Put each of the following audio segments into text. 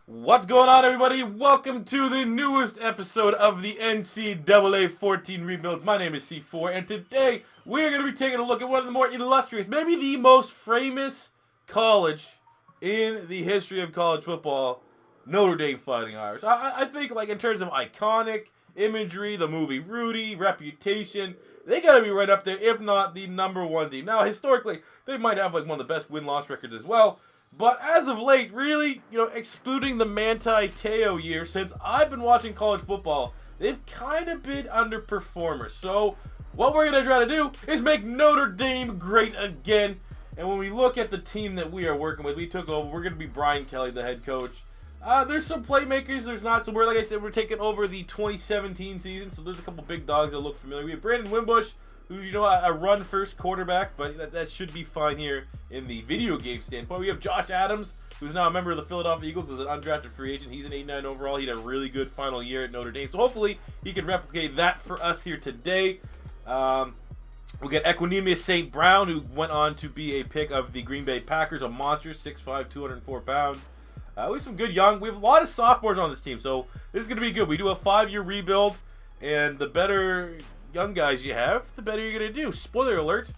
What's going on, everybody? Welcome to the newest episode of the NCAA 14 Rebuild. My name is C4, and today we're going to be taking a look at one of the more illustrious, maybe the most famous college in the history of college football, Notre Dame Fighting Irish. I think, like, in terms of iconic imagery, the movie Rudy, reputation, they got to be right up there, if not the number one team. Now, historically, they might have, like, one of the best win-loss records as well. But as of late, really, excluding the Manti Te'o year, since I've been watching college football, they've kind of been underperformers. So what we're going to try to do is make Notre Dame great again. And when we look at the team that we are working with, we took over. We're going to be Brian Kelly, the head coach. There's some playmakers, there's not. So like I said, we're taking over the 2017 season. So there's a couple big dogs that look familiar. We have Brandon Wimbush, who's, a run-first quarterback, but that should be fine here in the video game standpoint. We have Josh Adams, who's now a member of the Philadelphia Eagles as an undrafted free agent. He's an 89 overall. He had a really good final year at Notre Dame. So hopefully he can replicate that for us here today. We got Equanimeous St. Brown, who went on to be a pick of the Green Bay Packers, a monster, 6'5", 204 pounds. We have some good young. We have a lot of sophomores on this team, so this is going to be good. We do a 5-year rebuild, and the better young guys you have, the better you're going to do. Spoiler alert.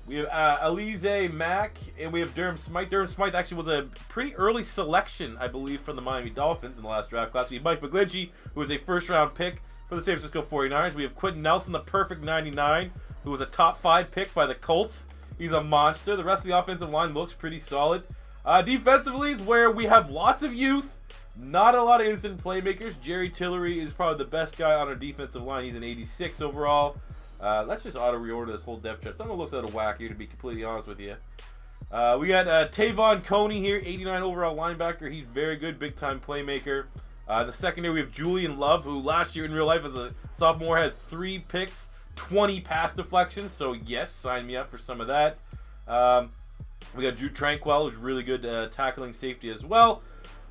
We have Alize Mack, and we have Durham Smythe. Durham Smythe actually was a pretty early selection, I believe, from the Miami Dolphins in the last draft class. We have Mike McGlinchey, who was a first-round pick for the San Francisco 49ers. We have Quentin Nelson, the perfect 99, who was a top 5 pick by the Colts. He's a monster. The rest of the offensive line looks pretty solid. Defensively is where we have lots of youth, not a lot of instant playmakers. Jerry Tillery is probably the best guy on our defensive line. He's an 86 overall. Let's just auto-reorder this whole depth chart. Someone looks out of whack here, to be completely honest with you. We got Tavon Kony here, 89 overall linebacker. He's very good, big-time playmaker. The secondary, we have Julian Love, who last year in real life as a sophomore had 3 picks, 20 pass deflections. So, yes, sign me up for some of that. We got Drew Tranquil, who's really good tackling safety as well.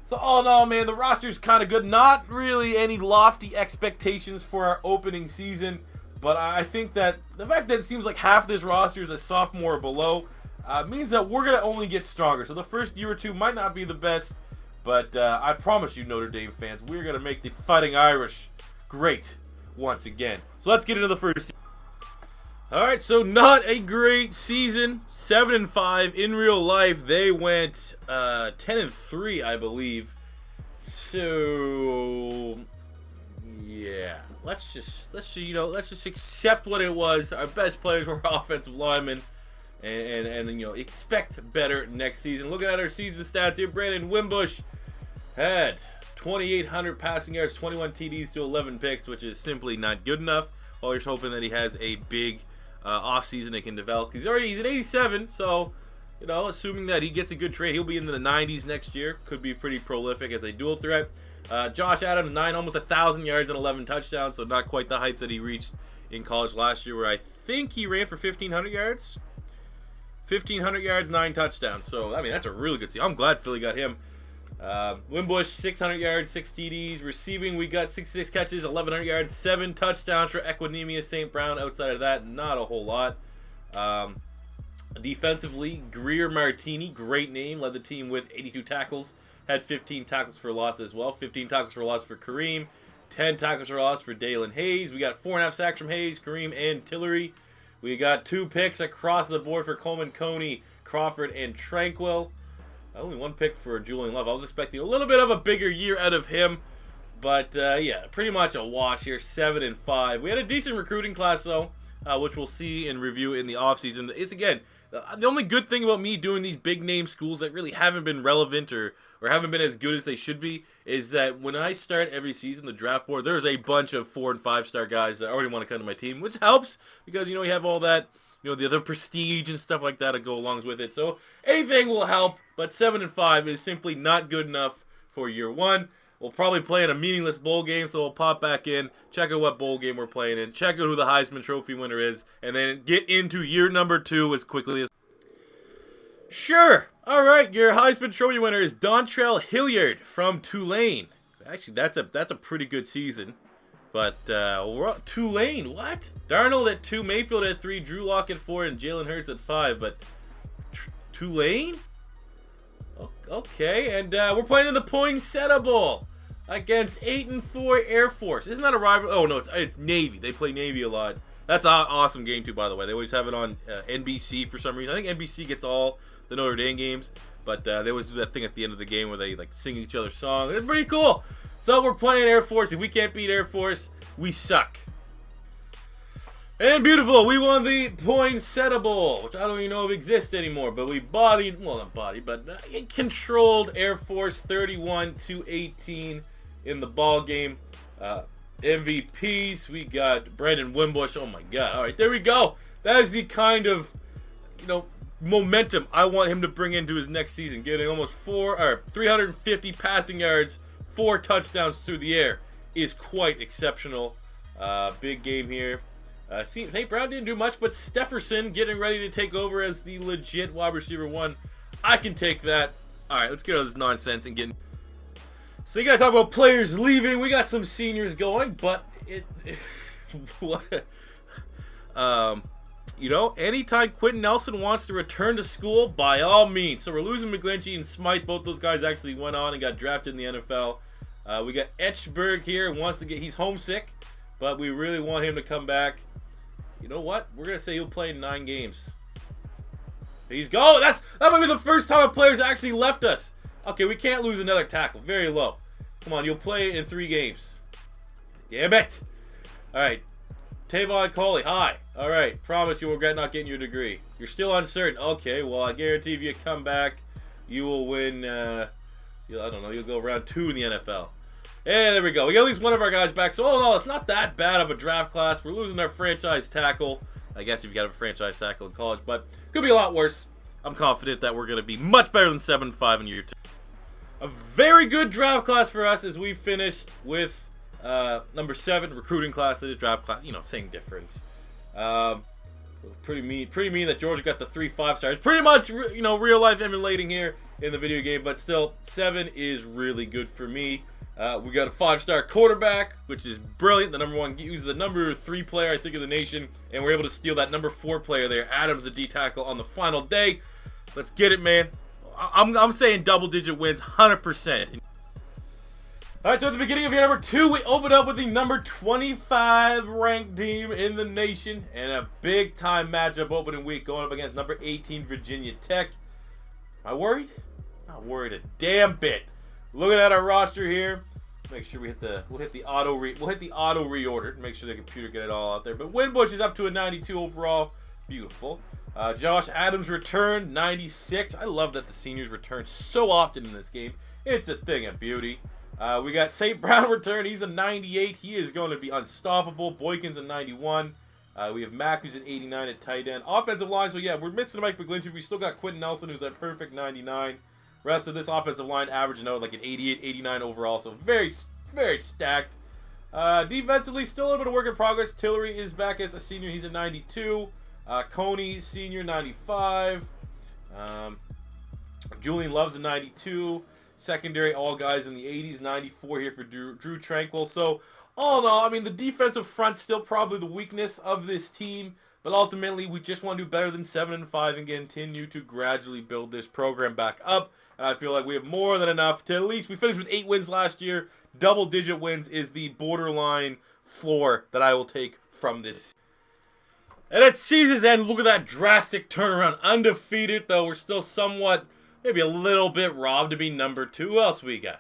So all in all, man, the roster's kind of good. Not really any lofty expectations for our opening season, but I think that the fact that it seems like half this roster is a sophomore or below means that we're going to only get stronger. So the first year or two might not be the best, but I promise you, Notre Dame fans, we're going to make the Fighting Irish great once again. So let's get into the first. All right, so not a great season. 7-5 in real life. They went 10-3, I believe. So yeah, let's just accept what it was. Our best players were offensive linemen, and expect better next season. Looking at our season stats here, Brandon Wimbush had 2,800 passing yards, 21 TDs to 11 picks, which is simply not good enough. Always hoping that he has a big off-season that can develop. He's an 87, so assuming that he gets a good trade, he'll be in the 90s next year. Could be pretty prolific as a dual threat. Josh Adams, almost 1,000 yards and 11 touchdowns, so not quite the heights that he reached in college last year, where I think he ran for 1,500 yards. 1,500 yards, 9 touchdowns. So, I mean, that's a really good season. I'm glad Philly got him. Wimbush, 600 yards, 6 TDs. Receiving, we got 66 catches, 1,100 yards, 7 touchdowns for Equanimeous St. Brown. Outside of that, not a whole lot. Defensively, Greer Martini, great name, led the team with 82 tackles. Had 15 tackles for loss as well. 15 tackles for loss for Kareem. 10 tackles for loss for Dalen Hayes. We got 4.5 sacks from Hayes, Kareem, and Tillery. We got 2 picks across the board for Coleman, Kony, Crawford, and Tranquil. Only 1 pick for Julian Love. I was expecting a little bit of a bigger year out of him. But, yeah, pretty much a wash here, 7-5. We had a decent recruiting class, though, which we'll see and review in the offseason. It's, again, the only good thing about me doing these big-name schools that really haven't been relevant or haven't been as good as they should be is that when I start every season, the draft board, there's a bunch of 4- and 5-star guys that already want to come to my team, which helps because, you have all that, the other prestige and stuff like that that go along with it. So anything will help, but 7-5 is simply not good enough for year one. We'll probably play in a meaningless bowl game, so we'll pop back in, check out what bowl game we're playing in, check out who the Heisman Trophy winner is, and then get into year number 2 as quickly as... Sure. All right, your Heisman Trophy winner is Dontrell Hilliard from Tulane. Actually, that's a pretty good season. But Tulane, what? Darnold at 2, Mayfield at 3, Drew Lock at 4, and Jalen Hurts at 5. But Tulane? Okay, and we're playing in the Poinsettia Bowl against 8-4 Air Force. Isn't that a rival? Oh no, it's Navy. They play Navy a lot. That's an awesome game too, by the way. They always have it on NBC for some reason. I think NBC gets all the Notre Dame games, but they always do that thing at the end of the game where they like sing each other's song. It's pretty cool. So we're playing Air Force. If we can't beat Air Force, we suck. And beautiful, we won the Poinsettia Bowl, which I don't even know if exists anymore, but we controlled Air Force 31-18 in the ball game. MVPs, we got Brandon Wimbush. Oh my God! All right, there we go. That is the kind of momentum I want him to bring into his next season, getting almost 350 passing yards, 4 touchdowns through the air is quite exceptional. Big game here. St. Brown didn't do much, but Stefferson getting ready to take over as the legit wide receiver 1. I can take that. All right, let's get out of this nonsense and get. So you gotta talk about players leaving. We got some seniors going, but anytime Quentin Nelson wants to return to school, by all means. So we're losing McGlinchey and Smythe. Both those guys actually went on and got drafted in the NFL. We got Etchberg here. He's homesick, but we really want him to come back. You know what? We're gonna say he'll play 9 games. He's go. That might be the first time a player's actually left us. Okay, we can't lose another tackle. Very low. Come on, you'll play in 3 games. Damn it. All right. Tavon Kony, hi. All right. Promise you will regret not getting your degree. You're still uncertain. Okay, well, I guarantee if you come back, you will win. I don't know. You'll go round 2 in the NFL. And there we go. We got at least one of our guys back. So, all in all, it's not that bad of a draft class. We're losing our franchise tackle. I guess if you got a franchise tackle in college, but could be a lot worse. I'm confident that we're going to be much better than 7-5 in year 2. A very good draft class for us as we finished with number 7 recruiting class. That is draft class. Same difference. Pretty mean that Georgia got the 3 5-stars. Pretty much, real life emulating here in the video game, but still, 7 is really good for me. We got a 5-star quarterback, which is brilliant. The number 1, he's the number 3 player, I think, in the nation, and we're able to steal that number 4 player there. Adams, the D tackle, on the final day. Let's get it, man. I'm saying double-digit wins, 100%. All right, so at the beginning of year number 2, we opened up with the number 25 ranked team in the nation, and a big-time matchup opening week going up against number 18 Virginia Tech. Am I worried? Not worried a damn bit. Looking at our roster here, make sure we'll hit the auto reorder. Make sure the computer get it all out there. But Wimbush is up to a 92 overall. Beautiful. Josh Adams returned 96. I love that the seniors return so often in this game. It's a thing of beauty. We got St. Brown return. He's a 98. He is going to be unstoppable. Boykin's a 91. We have Mack, who's an 89 at tight end. Offensive line, so yeah, we're missing Mike McGlinchey. We still got Quentin Nelson, who's at perfect 99. Rest of this offensive line averaging out like an 88, 89 overall, so very, very stacked. Defensively, still a little bit of work in progress. Tillery is back as a senior. He's a 92. Kony, senior, 95. Julian Love's a 92. Secondary, all guys in the 80s. 94 here for Drew Tranquil. So, all in all, I mean, the defensive front's still probably the weakness of this team. But ultimately, we just want to do better than 7-5 and continue to gradually build this program back up. And I feel like we have more than enough to at least, we finished with 8 wins last year. Double-digit wins is the borderline floor that I will take from this. And at season's end, look at that drastic turnaround. Undefeated, though we're still somewhat, maybe a little bit robbed to be number 2. Who else we got?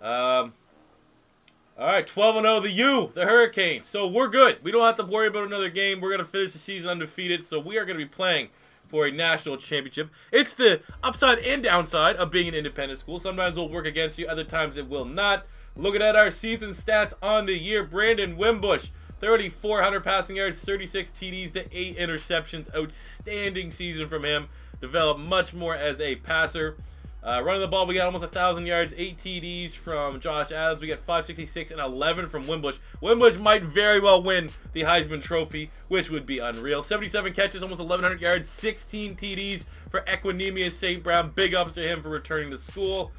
All right, 12-0, the Hurricanes. So we're good. We don't have to worry about another game. We're going to finish the season undefeated, so we are going to be playing for a national championship. It's the upside and downside of being an independent school. Sometimes it will work against you, other times it will not. Looking at our season stats on the year, Brandon Wimbush, 3,400 passing yards, 36 TDs to 8 interceptions. Outstanding season from him. Developed much more as a passer. Running the ball, we got almost 1,000 yards, 8 TDs from Josh Adams. We got 566 and 11 from Wimbush. Wimbush might very well win the Heisman Trophy, which would be unreal. 77 catches, almost 1,100 yards, 16 TDs for Equinemius St. Brown. Big ups to him for returning to school.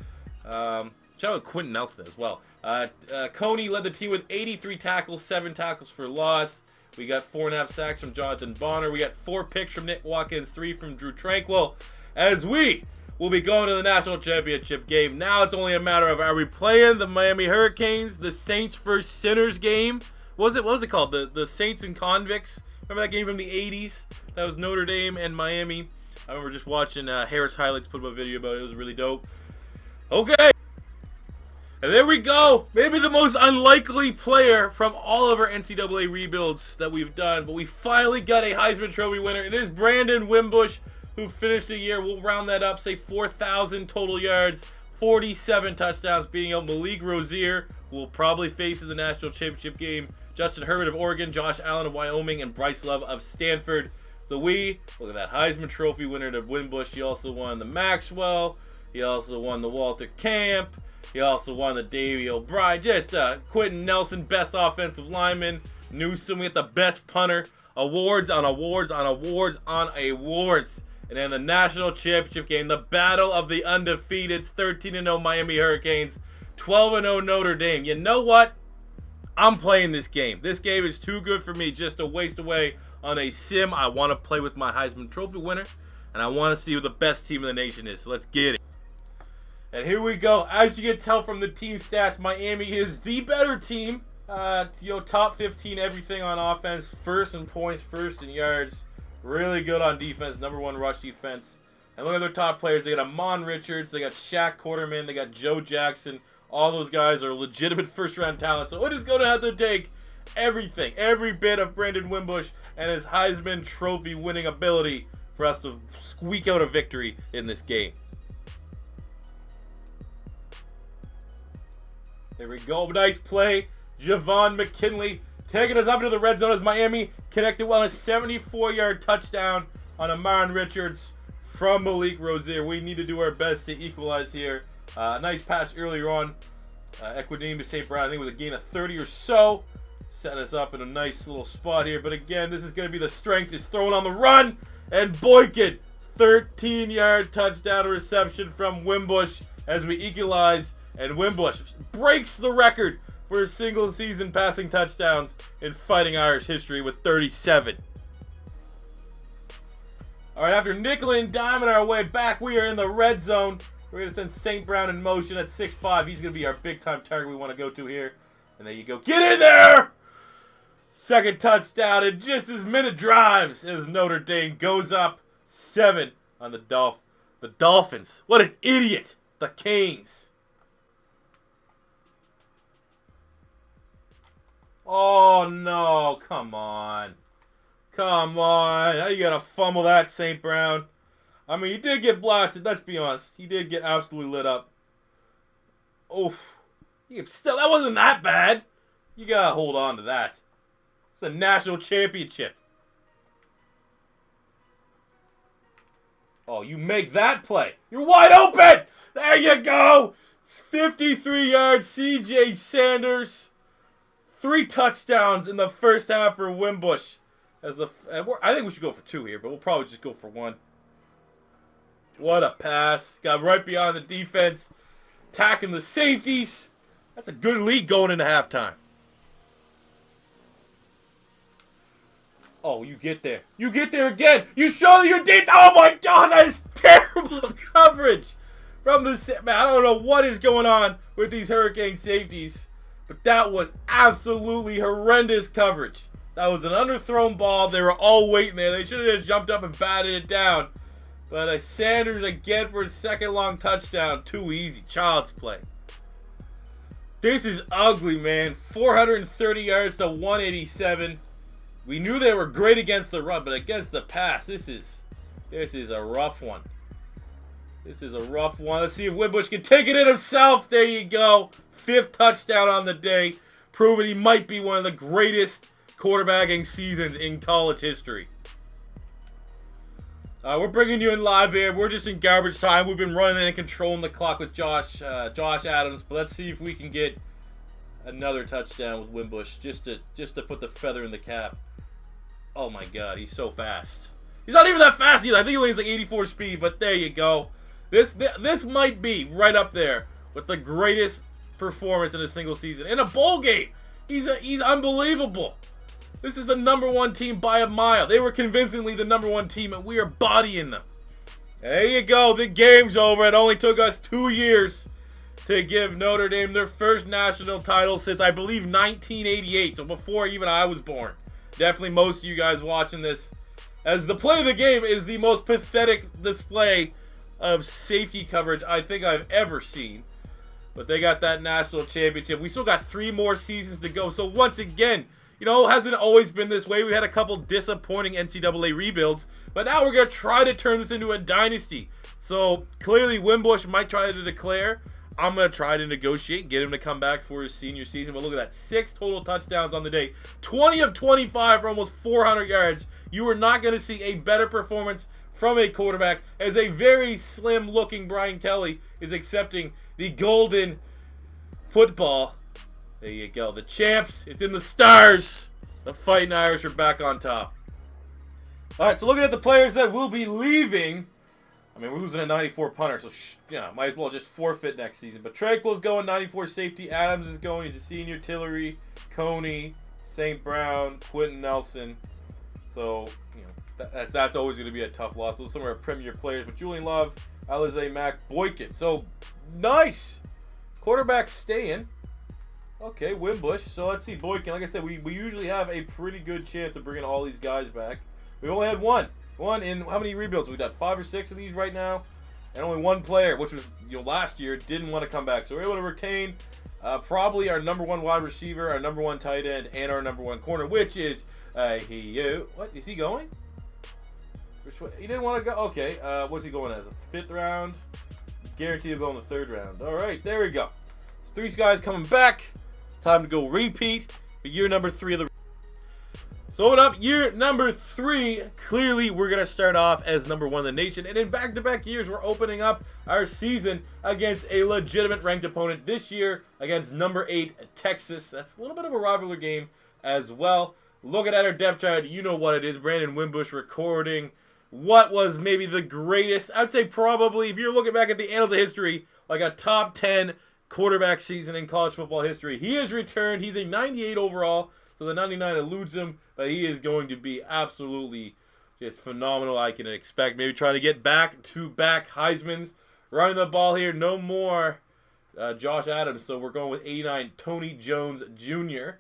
Shout out Quentin Nelson as well. Kony led the team with 83 tackles, 7 tackles for loss. We got 4.5 sacks from Jonathan Bonner. We got 4 picks from Nick Watkins, 3 from Drew Tranquil. as we will be going to the national championship game. Now it's only a matter of, are we playing the Miami Hurricanes, the Saints versus Sinners game? What was it called? The Saints and Convicts? Remember that game from the 80s? That was Notre Dame and Miami. I remember just watching Harris Highlights put up a video about it. It was really dope. Okay. And there we go. Maybe the most unlikely player from all of our NCAA rebuilds that we've done. But we finally got a Heisman Trophy winner. It is Brandon Wimbush, who finished the year. We'll round that up. Say 4,000 total yards. 47 touchdowns, beating out Malik Rozier, who will probably face in the national championship game. Justin Herbert of Oregon, Josh Allen of Wyoming, and Bryce Love of Stanford. So look at that Heisman Trophy winner to Wimbush. He also won the Maxwell. He also won the Walter Camp. He also won the Davey O'Brien. Just Quentin Nelson, best offensive lineman. Newsom, we get the best punter. Awards on awards on awards on awards. And then the national championship game, the battle of the undefeateds, 13-0 Miami Hurricanes, 12-0 Notre Dame. You know what? I'm playing this game. This game is too good for me just to waste away on a sim. I want to play with my Heisman Trophy winner, and I want to see who the best team in the nation is. So let's get it. And here we go. As you can tell from the team stats, Miami is the better team. Top 15 everything on offense, first in points, first in yards. Really good on defense, #1 rush defense. And look at their top players. They got Amon Richards, they got Shaq Quarterman, they got Joe Jackson. All those guys are legitimate first-round talent. So it is going to have to take everything, every bit of Brandon Wimbush and his Heisman Trophy winning ability for us to squeak out a victory in this game. There we go. Nice play. Javon McKinley taking us up into the red zone as Miami connected well on a 74-yard touchdown on Amon Richards from Malik Rozier. We need to do our best to equalize here. Nice pass earlier on. Equidine to St. Brown, I think it was a gain of 30 or so. Setting us up in a nice little spot here. But again, this is going to be the strength. Is thrown on the run. And Boykin, 13-yard touchdown reception from Wimbush as we equalize. And Wimbush breaks the record for single-season passing touchdowns in Fighting Irish history with 37. All right, after nickel and diming our way back, we are in the red zone. We're going to send St. Brown in motion at 6'5". He's going to be our big-time target we want to go to here. And there you go. Get in there! Second touchdown in just as minute drives as Notre Dame goes up 7 on the Dolphins. What an idiot. The Canes. Oh, no. Come on. Come on. How you going to fumble that, St. Brown? I mean, he did get blasted. Let's be honest. He did get absolutely lit up. Oof. Still, that wasn't that bad. You got to hold on to that. It's a national championship. Oh, you make that play. You're wide open. There you go. 53-yard C.J. Sanders. 3 touchdowns in the first half for Wimbush. I think we should go for 2 here, but we'll probably just go for 1. What a pass. Got right behind the defense. Attacking the safeties. That's a good lead going into halftime. Oh, you get there. You get there again. You show that you're deep. Oh, my God. That is terrible coverage from the... Man, I don't know what is going on with these Hurricane safeties, but that was absolutely horrendous coverage. That was an underthrown ball. They were all waiting there. They should have just jumped up and batted it down. But Sanders again for a second long touchdown. Too easy. Child's play. This is ugly, man. 430 yards to 187. We knew they were great against the run, but against the pass, this is a rough one. This is a rough one. Let's see if Wimbush can take it in himself. There you go. 5th touchdown on the day. Proving he might be one of the greatest quarterbacking seasons in college history. We're bringing you in live here. We're just in garbage time. We've been running and controlling the clock with Josh Adams. But let's see if we can get another touchdown with Wimbush just to put the feather in the cap. Oh my God, he's so fast. He's not even that fast either. I think he only has like 84 speed, but there you go. This might be right up there with the greatest performance in a single season. In a bowl game, he's unbelievable. This is the #1 team by a mile. They were convincingly the #1 team, and we are bodying them. There you go. The game's over. It only took us 2 years to give Notre Dame their first national title since, I believe, 1988. So before even I was born. Definitely most of you guys watching this, as the play of the game is the most pathetic display of safety coverage I think I've ever seen. But they got that national championship. We still got 3 more seasons to go. So once again, you know, it hasn't always been this way. We had a couple disappointing NCAA rebuilds. But now we're going to try to turn this into a dynasty. So clearly Wimbush might try to declare. I'm going to try to negotiate, get him to come back for his senior season. But look at that. 6 total touchdowns on the day. 20 of 25 for almost 400 yards. You are not going to see a better performance from a quarterback as a very slim-looking Brian Kelly is accepting the golden football. There you go. The champs. It's in the stars. The Fighting Irish are back on top. All right, so looking at the players that will be leaving. I mean, we're losing a 94 punter, so might as well just forfeit next season. But Tranquil's going, 94 safety. Adams is going. He's a senior. Tillery, Kony, St. Brown, Quentin Nelson. So, you know, that's always going to be a tough loss. Those are some of our premier players. But Julian Love, Alize, Mack, Boykin. So, nice. Quarterback staying. Okay, Wimbush. So, let's see. Boykin, like I said, we usually have a pretty good chance of bringing all these guys back. We only had one. One in how many rebuilds? We've got 5 or 6 of these right now. And only one player, which was, you know, last year, didn't want to come back. So, we're able to retain probably our number 1 wide receiver, our number 1 tight end, and our number 1 corner, which is... what is he going? He didn't want to go. Okay, what's he going as? A 5th round? Guaranteed to go in the 3rd round. All right, there we go. So 3 guys coming back. It's time to go repeat for year number 3 of the. So open up year number 3. Clearly, we're gonna start off as number 1 in the nation, and in back-to-back years, we're opening up our season against a legitimate ranked opponent. This year against number 8 Texas. That's a little bit of a rivalry game as well. Looking at our depth chart, you know what it is. Brandon Wimbush recording what was maybe the greatest, I'd say probably, if you're looking back at the annals of history, like a top 10 quarterback season in college football history. He has returned. He's a 98 overall, so the 99 eludes him, but he is going to be absolutely just phenomenal. I can expect maybe trying to get back-to-back Heismans. Running the ball here, no more Josh Adams, so we're going with 89 Tony Jones Jr.,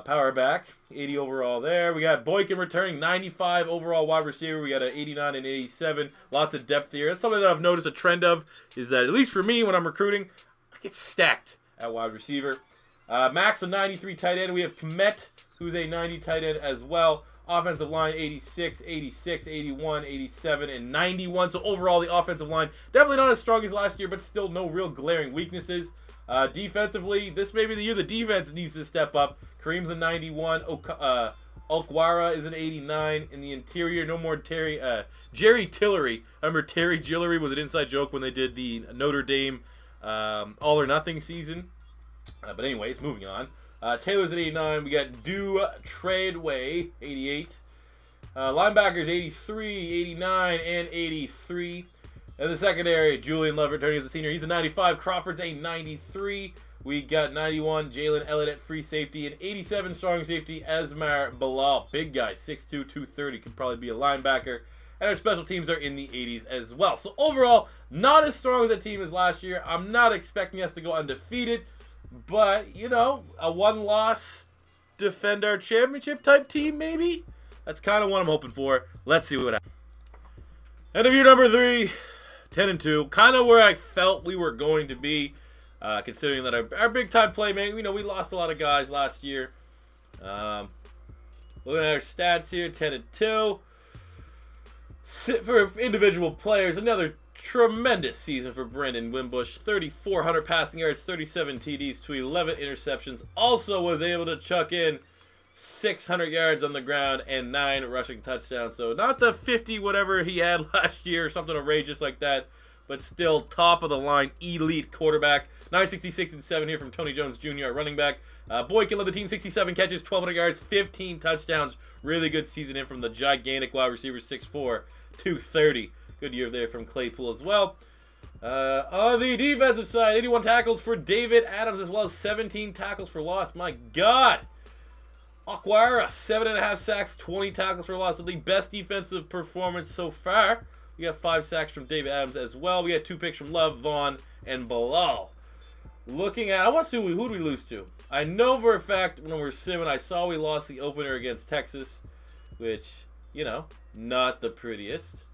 power back, 80 overall there. We got Boykin returning, 95 overall wide receiver. We got an 89 and 87. Lots of depth here. That's something that I've noticed a trend of, is that at least for me when I'm recruiting, I get stacked at wide receiver. Mack's a 93 tight end. We have Komet, who's a 90 tight end as well. Offensive line, 86, 86, 81, 87, and 91. So overall, the offensive line, definitely not as strong as last year, but still no real glaring weaknesses. Defensively, this may be the year the defense needs to step up. Kareem's a 91. Okwara is an 89. In the interior, no more Jerry Tillery. Remember, Terry Gillery was an inside joke when they did the Notre Dame All or Nothing season. But anyways, moving on. Taylor's at 89. We got Tradeway, 88. Linebackers, 83, 89, and 83. In the secondary, Julian Love returning as a senior. He's a 95. Crawford's a 93. We got 91, Jalen Elliott at free safety. And 87, strong safety, Esmar Bilal. Big guy, 6'2", 230. Could probably be a linebacker. And our special teams are in the 80s as well. So overall, not as strong as a team as last year. I'm not expecting us to go undefeated. But, you know, a one-loss, defend our championship type team, maybe? That's kind of what I'm hoping for. Let's see what happens. End of year number 3. 10-2, kind of where I felt we were going to be, considering that our big-time playmate, you know, we lost a lot of guys last year. Looking at our stats here, 10-2. For individual players, another tremendous season for Brandon Wimbush. 3,400 passing yards, 37 TDs to 11 interceptions. Also was able to chuck in 600 yards on the ground and 9 rushing touchdowns. So not the 50 whatever he had last year or something outrageous like that, but still top of the line elite quarterback. 966 and 7 here from Tony Jones Jr. at running back. Boykin led the team, 67 catches, 1,200 yards, 15 touchdowns. Really good season in from the gigantic wide receiver, 6'4", 230. Good year there from Claypool as well. On the defensive side, 81 tackles for David Adams as well as 17 tackles for loss. My God. Okwara, 7.5 sacks, 20 tackles for loss. The best defensive performance so far We got 5 sacks from David Adams as well. We had 2 picks from Love, Vaughn, and Bilal. Looking at, I want to see who did we lose to. I know for a fact when we're simming, I saw we lost the opener against Texas, which, you know, not the prettiest.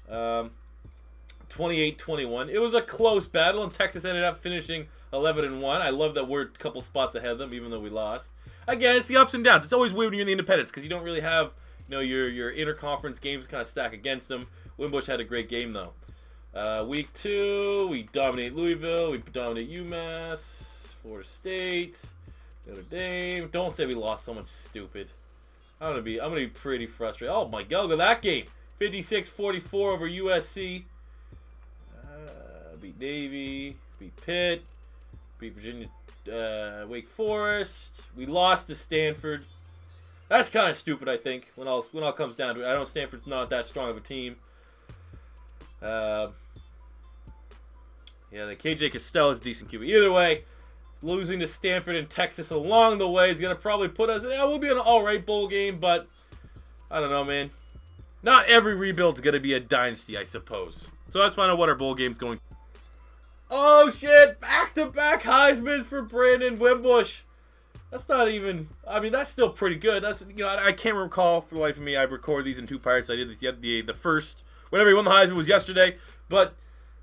28-21. It was a close battle, and Texas ended up finishing 11-1. I love that we're a couple spots ahead of them, even though we lost. Again, it's the ups and downs. It's always weird when you're in the independents because you don't really have, you know, your interconference games kind of stack against them. Wimbush had a great game though. Week 2, we dominate Louisville, we dominate UMass, Florida State, Notre Dame. Don't say we lost someone stupid. I'm gonna be pretty frustrated. Oh my God, look at that game. 56-44 over USC. Beat Navy, beat Pitt, beat Virginia, Wake Forest. We lost to Stanford. That's kind of stupid, I think, when all comes down to it. I know Stanford's not that strong of a team. Yeah, the KJ Castell is a decent QB. Either way, losing to Stanford and Texas along the way is going to probably put us... Yeah, we'll be an alright bowl game, but... I don't know, man. Not every rebuild's going to be a dynasty, I suppose. So let's find out what our bowl game's going... Oh, shit! Back-to-back Heismans for Brandon Wimbush. That's not even... I mean, that's still pretty good. That's, you know, I can't recall for the life of me. I recorded these in 2 parts. I did this the first... Whenever he won the Heisman was yesterday. But...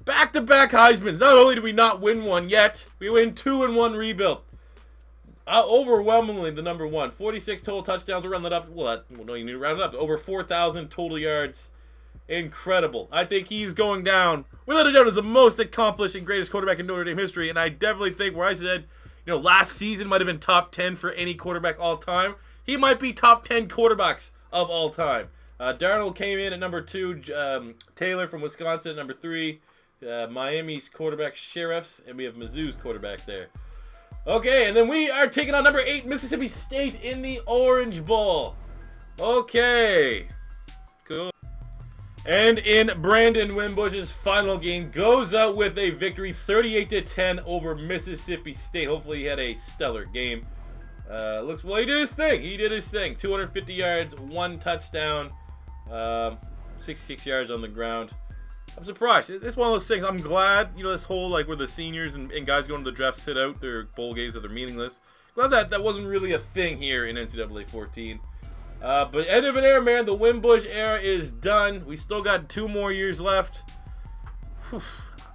Back-to-back Heismans. Not only did we not win one yet, we win 2 in 1 rebuild. Overwhelmingly the number 1. 46 total touchdowns. We're rounding that up. Well, no, you need to round it up to over 4,000 total yards. Incredible. I think he's going down, without a doubt, as the most accomplished and greatest quarterback in Notre Dame history. And I definitely think where I said, you know, last season might have been top 10 for any quarterback all time. He might be top 10 quarterbacks of all time. Darnold came in at number 2. Taylor from Wisconsin at number 3. Miami's quarterback Sheriffs, and we have Mizzou's quarterback there. Okay, and then we are taking on number 8 Mississippi State in the Orange Bowl. Okay, cool. And in Brandon Wimbush's final game, goes out with a victory, 38-10 over Mississippi State. Hopefully, he had a stellar game. Well, he did his thing. 250 yards, 1 touchdown, 66 yards on the ground. I'm surprised. It's one of those things. I'm glad, you know, this whole, like, where the seniors and guys going to the draft sit out their bowl games that they're meaningless. Glad that wasn't really a thing here in NCAA 14. But end of an era, man. The Wimbush era is done. We still got 2 more years left. Whew.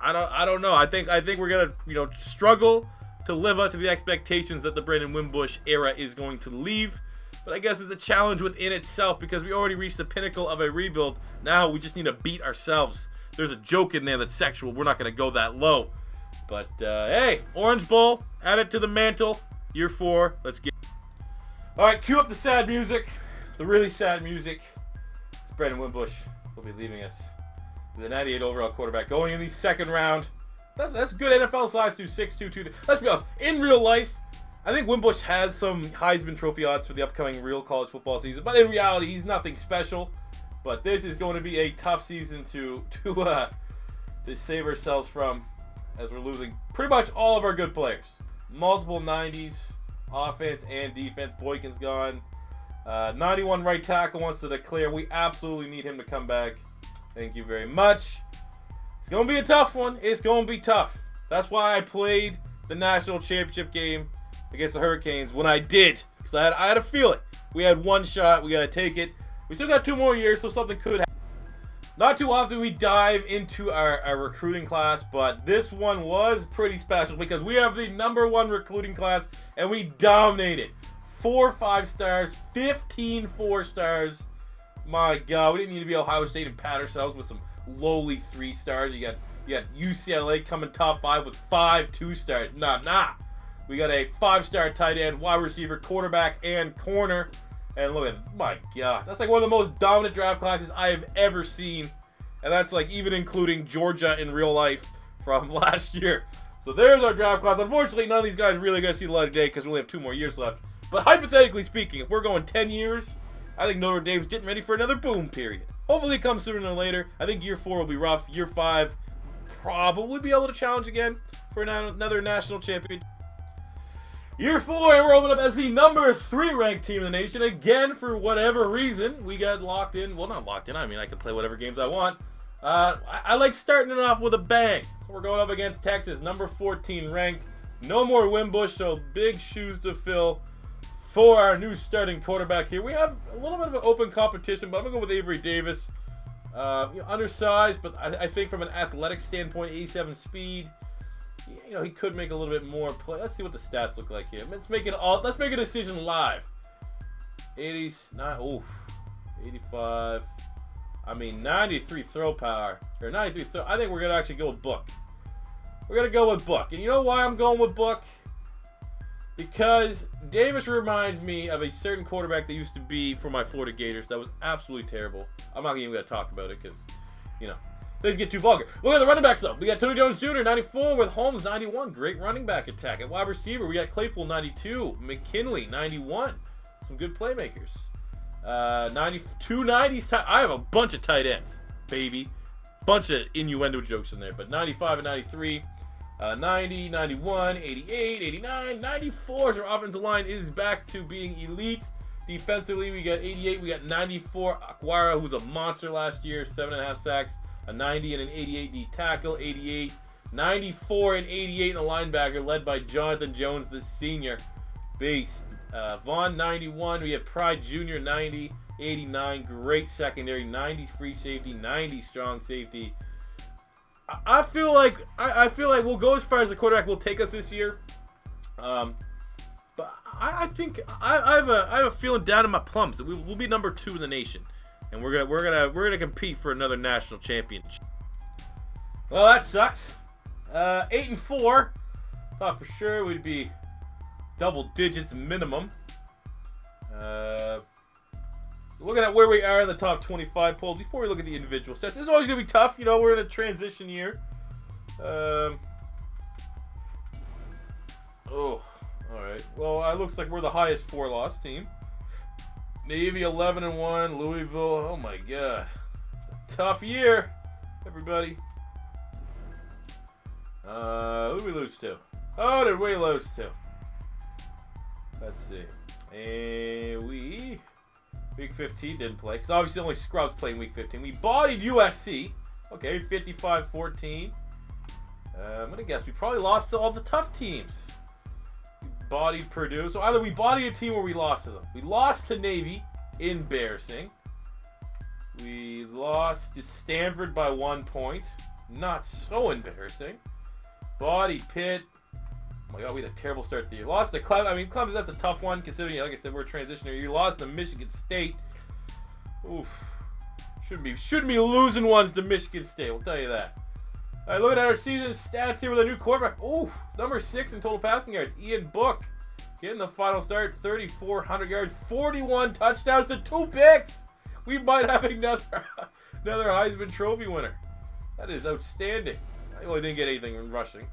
I don't know. I think we're gonna, you know, struggle to live up to the expectations that the Brandon Wimbush era is going to leave. But I guess it's a challenge within itself because we already reached the pinnacle of a rebuild. Now we just need to beat ourselves. There's a joke in there that's sexual. We're not going to go that low. But, hey, Orange Bowl, add it to the mantle. Year 4, let's get... All right, cue up the sad music. The really sad music. It's Brandon Wimbush. Will be leaving us. The 98 overall quarterback going in the 2nd round. That's good NFL size too, 6'2", 2. Let's be honest. In real life, I think Wimbush has some Heisman Trophy odds for the upcoming real college football season. But in reality, he's nothing special. But this is going to be a tough season to save ourselves from, as we're losing pretty much all of our good players. Multiple 90s, offense and defense. Boykin's gone. 91 right tackle wants to declare. We absolutely need him to come back. Thank you very much. It's going to be a tough one. It's going to be tough. That's why I played the national championship game against the Hurricanes when I did. Because I had to feel it. We had 1 shot. We got to take it. We still got 2 more years, so something could happen. Not too often we dive into our recruiting class, but this one was pretty special because we have the number 1 recruiting class, and we dominated. 4 5-stars, 15 4-stars. My God, we didn't need to be Ohio State and pat ourselves with some lowly 3-stars. You got UCLA coming top 5 with 5 2-stars. Nah. We got a 5-star tight end, wide receiver, quarterback, and corner. And look at, my God, that's like one of the most dominant draft classes I have ever seen. And that's like even including Georgia in real life from last year. So there's our draft class. Unfortunately, none of these guys are really going to see the light of day because we only have 2 more years left. But hypothetically speaking, if we're going 10 years, I think Notre Dame's getting ready for another boom period. Hopefully it comes sooner than later. I think year 4 will be rough. Year 5, probably be able to challenge again for another national champion. Year 4, we're opening up as the number 3 ranked team in the nation. Again, for whatever reason, we got locked in. Well, not locked in. I mean, I can play whatever games I want. I like starting it off with a bang. So we're going up against Texas, number 14 ranked. No more Wimbush, so big shoes to fill for our new starting quarterback here. We have a little bit of an open competition, but I'm going to go with Avery Davis. Undersized, but I think from an athletic standpoint, 87 speed. He could make a little bit more play. Let's see what the stats look like here. Let's make a decision live. 85. 93 throw power. Or 93 throw. I think we're going to actually go with Book. We're going to go with Book. And you know why I'm going with Book? Because Davis reminds me of a certain quarterback that used to be for my Florida Gators. That was absolutely terrible. I'm not even going to talk about it because, things get too vulgar. Look at the running backs, though. We got Tony Jones Jr., 94, with Holmes, 91. Great running back attack. At wide receiver, we got Claypool, 92. McKinley, 91. Some good playmakers. 92 90s. I have a bunch of tight ends, baby. Bunch of innuendo jokes in there. But 95 and 93. 90, 91, 88, 89, 94. So our offensive line is back to being elite. Defensively, we got 88. We got 94. Aquara, who's a monster last year, 7.5 sacks. A 90 and an 88 D tackle. 88, 94 and 88 in the linebacker, led by Jonathan Jones, the senior. Beast. Vaughn, 91. We have Pride Jr., 90. 89. Great secondary. 90 free safety. 90 strong safety. I feel like we'll go as far as the quarterback will take us this year. But I think I have a feeling down in my plums that we'll be number 2 in the nation, and we're gonna compete for another national championship. Well, that sucks. 8-4. Thought for sure we'd be double digits minimum. Looking at where we are in the top 25 polls, before we look at the individual stats, this is always going to be tough. We're in a transition year. All right. Well, it looks like we're the highest 4-loss team. Navy 11-1. Louisville. Oh my God, tough year, everybody. Who did we lose to? Oh, did we lose to? Let's see. And Week 15 didn't play, because obviously only scrubs playing Week 15. We bodied USC. Okay, 55-14. I'm going to guess we probably lost to all the tough teams. We bodied Purdue. So either we bodied a team or we lost to them. We lost to Navy. Embarrassing. We lost to Stanford by 1 point. Not so embarrassing. Body Pitt. Oh my God, we had a terrible start to the year. Lost to Clemson. Clemson, that's a tough one considering, like I said, we're a transitional year. You lost to Michigan State. Oof. Shouldn't be losing ones to Michigan State, we'll tell you that. All right, looking at our season stats here with a new quarterback. Ooh, number 6 in total passing yards. Ian Book getting the final start, 3,400 yards, 41 touchdowns to 2 picks. We might have another Heisman Trophy winner. That is outstanding. I only didn't get anything in rushing.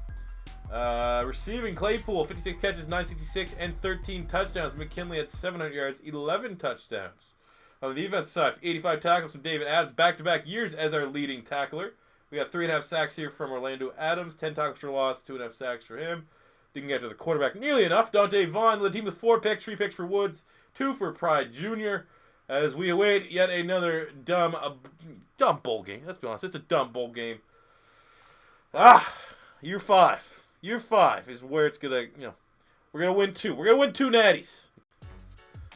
Receiving Claypool, 56 catches, 966, and 13 touchdowns. McKinley at 700 yards, 11 touchdowns. On the defense side, 85 tackles from David Adams, back-to-back years as our leading tackler. We got 3.5 sacks here from Orlando Adams, 10 tackles for loss, 2.5 sacks for him. Didn't get to the quarterback nearly enough. Dante Vaughn led the team with 4 picks, 3 picks for Woods, 2 for Pride Jr. As we await yet another dumb bowl game. Let's be honest, it's a dumb bowl game. Year 5. Year 5 is where it's gonna, we're gonna win 2. We're gonna win 2 natties.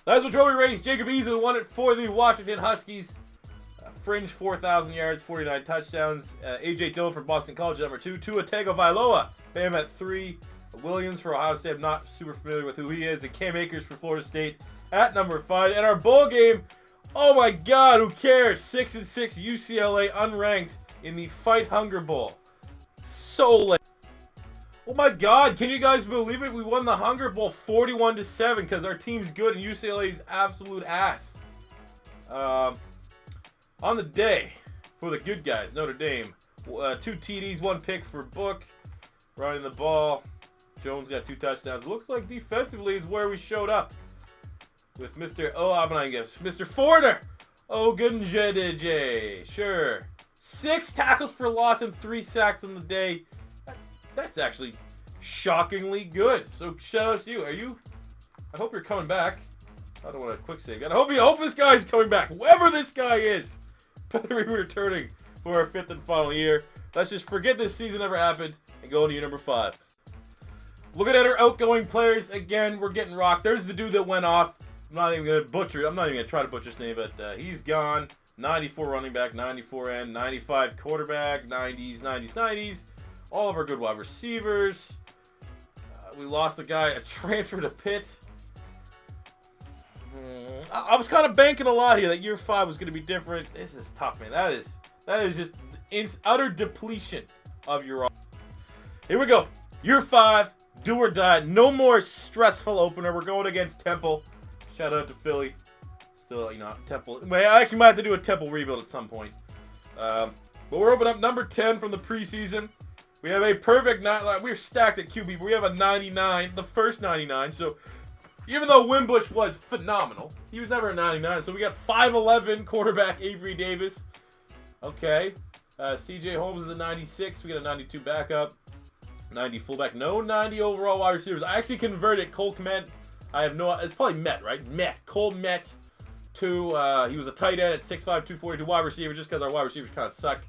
That's what trophy ratings. Jacob Easley won it for the Washington Huskies. Fringe 4,000 yards, 49 touchdowns. AJ Dillon from Boston College, number 2. Tua Tagovailoa, Bam at 3. Williams for Ohio State. I'm not super familiar with who he is. And Cam Akers for Florida State at number 5. And our bowl game, oh my God, who cares? 6-6 UCLA unranked in the Fight Hunger Bowl. So late. Oh my God, can you guys believe it? We won the Hunger Bowl 41-7 because our team's good and UCLA's absolute ass. On the day, for the good guys, Notre Dame, 2 TDs, 1 pick for Book, running the ball. Jones got 2 touchdowns. Looks like defensively is where we showed up with Mr. Forner. Ogunjedeje, sure. 6 tackles for loss and 3 sacks on the day. That's actually shockingly good. So shout out to you. I hope you're coming back. I don't want a quick save. I hope this guy's coming back. Whoever this guy is, better be returning for our 5th and final year. Let's just forget this season ever happened and go into year number 5. Looking at our outgoing players, again, we're getting rocked. There's the dude that went off. I'm not even going to butcher it. I'm not even going to try to butcher his name, but he's gone. 94 running back, 94 end, 95 quarterback, 90s, 90s, 90s. All of our good wide receivers. We lost a guy, a transfer to Pitt. I was kind of banking a lot here that year 5 was going to be different. This is tough, man. That is just utter depletion of your offense. Here we go. Year 5, do or die. No more stressful opener. We're going against Temple. Shout out to Philly. Still, Temple. I actually might have to do a Temple rebuild at some point. But we're opening up number 10 from the preseason. We have a perfect, we're stacked at QB, but we have a 99, the first 99. So even though Wimbush was phenomenal, he was never a 99. So we got 5'11 quarterback Avery Davis. Okay. CJ Holmes is a 96. We got a 92 backup. 90 fullback. No 90 overall wide receivers. I actually converted Cole Kmet. It's probably Met, right? Cole Met to, he was a tight end at 6'5", 242 wide receiver just because our wide receivers kind of suck.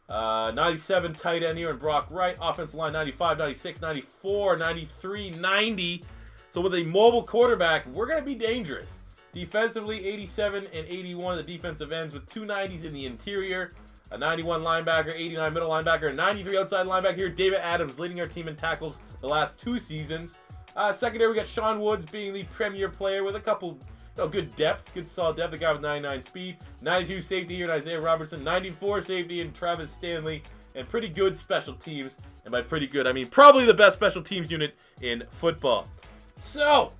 97 tight end here in Brock Wright. Offensive line 95, 96, 94, 93, 90. So with a mobile quarterback, we're going to be dangerous. Defensively, 87 and 81 the defensive ends with 2 90s in the interior. A 91 linebacker, 89 middle linebacker, 93 outside linebacker here. David Adams leading our team in tackles the last 2 seasons. Secondary, we got Sean Woods being the premier player with a couple good depth, good solid depth. The guy with 99 speed. 92 safety here in Isaiah Robertson. 94 safety in Travis Stanley. And pretty good special teams. And by pretty good, I mean probably the best special teams unit in football. So,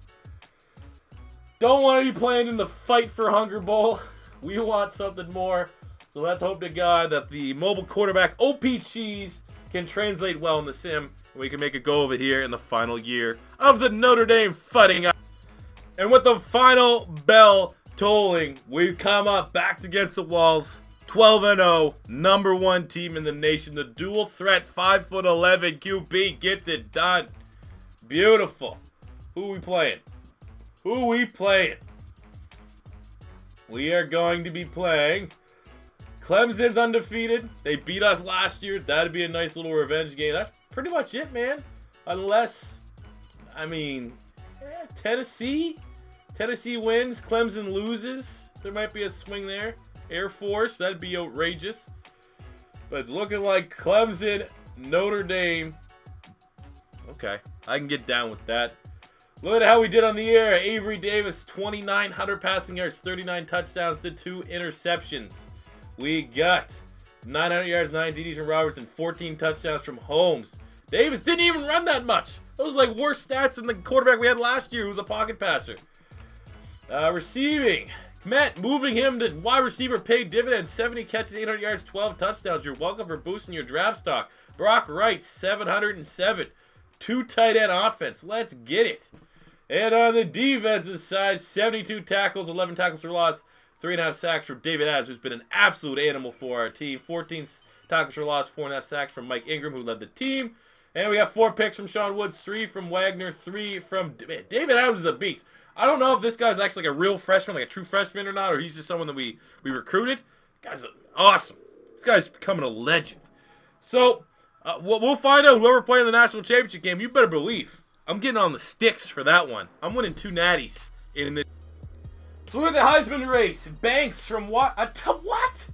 don't want to be playing in the Fight for Hunger Bowl. We want something more. So let's hope to God that the mobile quarterback OP Cheese can translate well in the sim. And we can make a go of it here in the final year of the Notre Dame Fighting. And with the final bell tolling, we've come up backed against the walls. 12-0, number 1 team in the nation. The dual threat 5'11" QB gets it done. Beautiful. Who we playing? We are going to be playing Clemson's undefeated. They beat us last year. That'd be a nice little revenge game. That's pretty much it, man. Unless, Tennessee. Tennessee wins. Clemson loses. There might be a swing there. Air Force. That'd be outrageous. But it's looking like Clemson, Notre Dame. Okay. I can get down with that. Look at how we did on the air. Avery Davis, 2,900 passing yards, 39 touchdowns to 2 interceptions. We got 900 yards, 9 TDs from Robertson, 14 touchdowns from Holmes. Davis didn't even run that much. Those are like worse stats than the quarterback we had last year who was a pocket passer. Receiving. Kmet, moving him to wide receiver, paid dividends. 70 catches, 800 yards, 12 touchdowns. You're welcome for boosting your draft stock. Brock Wright, 707. 2 tight end offense. Let's get it. And on the defensive side, 72 tackles, 11 tackles for loss, 3.5 sacks from David Adams, who's been an absolute animal for our team. 14 tackles for loss, 4.5 sacks from Mike Ingram, who led the team. And we got 4 picks from Sean Woods, 3 from Wagner, 3 from... Man, David Adams is a beast. I don't know if this guy's actually like a real freshman, like a true freshman or not, or he's just someone that we recruited. Guy's awesome. This guy's becoming a legend. So, we'll find out whoever playing the national championship game. You better believe I'm getting on the sticks for that one. I'm winning 2 natties in the... So look at the Heisman race. Banks from what? What?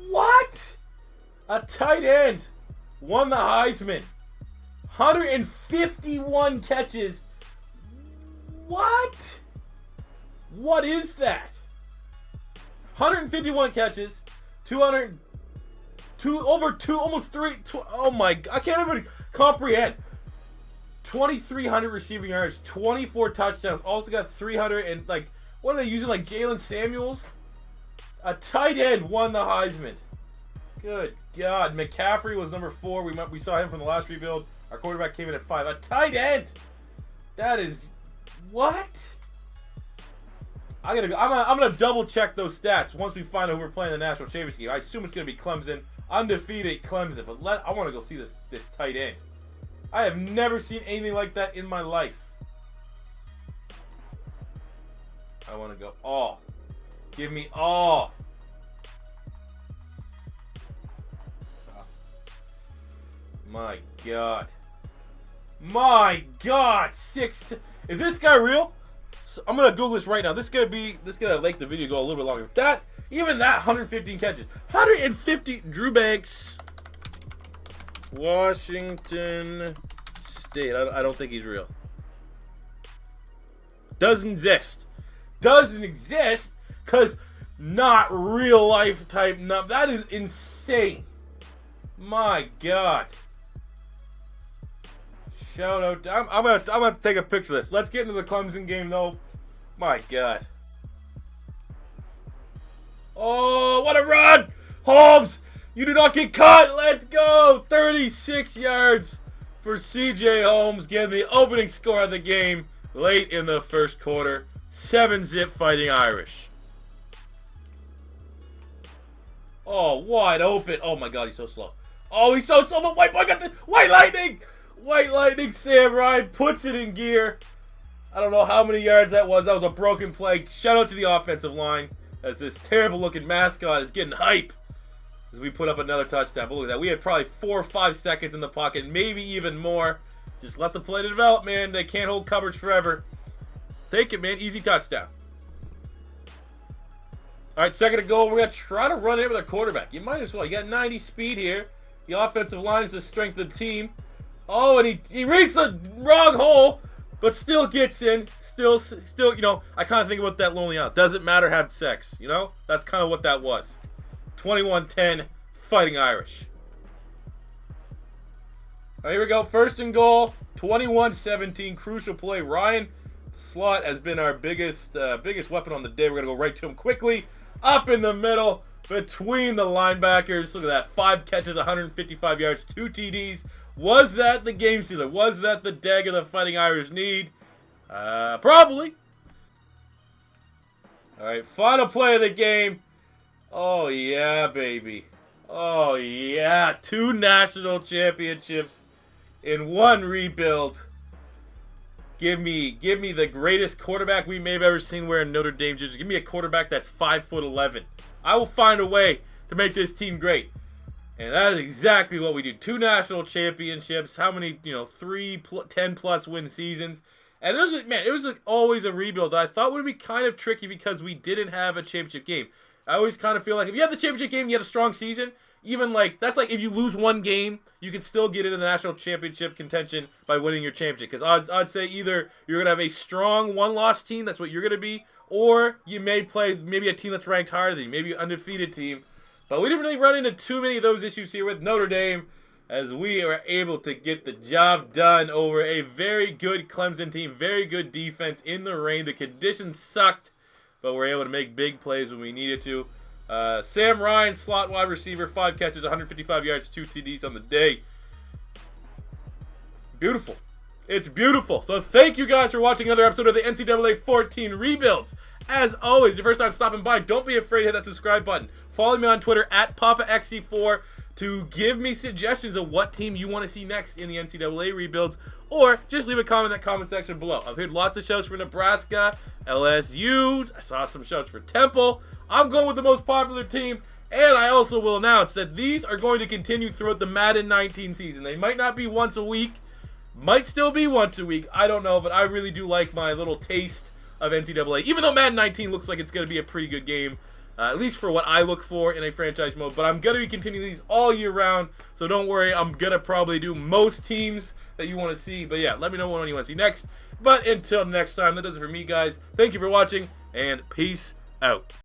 What? A tight end won the Heisman. 151 catches. What? What is that? 151 catches, almost 3. Oh my! I can't even comprehend. 2,300 receiving yards, 24 touchdowns. Also got 300 and what are they using? Like Jalen Samuels? A tight end won the Heisman. Good God! McCaffrey was number 4. We saw him from the last rebuild. Our quarterback came in at 5. A tight end. That is what? I'm gonna double check those stats once we find out who we're playing in the national championship game. I assume it's gonna be Clemson, undefeated Clemson. But I want to go see this tight end. I have never seen anything like that in my life. I want to go all. Give me all. My God. My God. 6. Is this guy real? So I'm gonna Google this right now. This is gonna make the video go a little bit longer. Even that 115 catches. 150 Drew Banks. Washington State. I don't think he's real. Doesn't exist. Doesn't exist because not real life type number. That is insane. My God. Shout out. I'm gonna take a picture of this. Let's get into the Clemson game though. My God. Oh, what a run! Holmes, you do not get caught. Let's go. 36 yards for CJ Holmes, getting the opening score of the game late in the first quarter. 7-zip Fighting Irish. Oh, wide open. Oh my God, he's so slow. Oh, he's so slow. But White Boy got the White Lightning. White Lightning. Sam Ryan puts it in gear. I don't know how many yards that was. That was a broken play. Shout out to the offensive line as this terrible looking mascot is getting hype as we put up another touchdown. But look at that. We had probably 4 or 5 seconds in the pocket, maybe even more. Just let the play develop, man. They can't hold coverage forever. Take it, man. Easy touchdown. All right, second to go. We're going to try to run it with our quarterback. You might as well. You got 90 speed here. The offensive line is the strength of the team. Oh, and he reads the wrong hole, but still gets in. Still, you know, I kind of think about that lonely out. Doesn't matter, have sex. You know? That's kind of what that was. 21-10, Fighting Irish. All right, here we go. First and goal. 21-17, crucial play. Ryan, the slot, has been our biggest weapon on the day. We're going to go right to him quickly. Up in the middle between the linebackers. Look at that. 5 catches, 155 yards, 2 TDs. Was that the game stealer? Was that the dagger the Fighting Irish need? Probably. All right, final play of the game. Oh, yeah, baby. Oh, yeah. 2 national championships in 1 rebuild. Give me the greatest quarterback we may have ever seen wearing Notre Dame jerseys. Give me a quarterback that's 5'11". I will find a way to make this team great. And that is exactly what we do. 2 national championships. How many, 10-plus win seasons. And it was always a rebuild that I thought would be kind of tricky because we didn't have a championship game. I always kind of feel like if you have the championship game, you had a strong season. Even that's like if you lose 1 game, you can still get into the national championship contention by winning your championship. Because I'd say either you're going to have a strong 1-loss team, that's what you're going to be, or you may play maybe a team that's ranked higher than you, maybe an undefeated team. But we didn't really run into too many of those issues here with Notre Dame, as we are able to get the job done over a very good Clemson team, very good defense in the rain. The conditions sucked, but we're able to make big plays when we needed to. Sam Ryan, slot wide receiver, 5 catches, 155 yards, 2 TDs on the day. Beautiful. It's beautiful. So thank you guys for watching another episode of the NCAA 14 Rebuilds. As always, your first time stopping by, don't be afraid to hit that subscribe button. Follow me on Twitter at PapaXC4 to give me suggestions of what team you want to see next in the NCAA rebuilds, or just leave a comment in that comment section below. I've heard lots of shouts for Nebraska, LSU. I saw some shouts for Temple. I'm going with the most popular team, and I also will announce that these are going to continue throughout the Madden 19 season. They might not be once a week, might still be once a week. I don't know, but I really do like my little taste of NCAA, even though Madden 19 looks like it's going to be a pretty good game. At least for what I look for in a franchise mode. But I'm going to be continuing these all year round. So don't worry. I'm going to probably do most teams that you want to see. But yeah, let me know what one you want to see next. But until next time, that does it for me, guys. Thank you for watching, and peace out.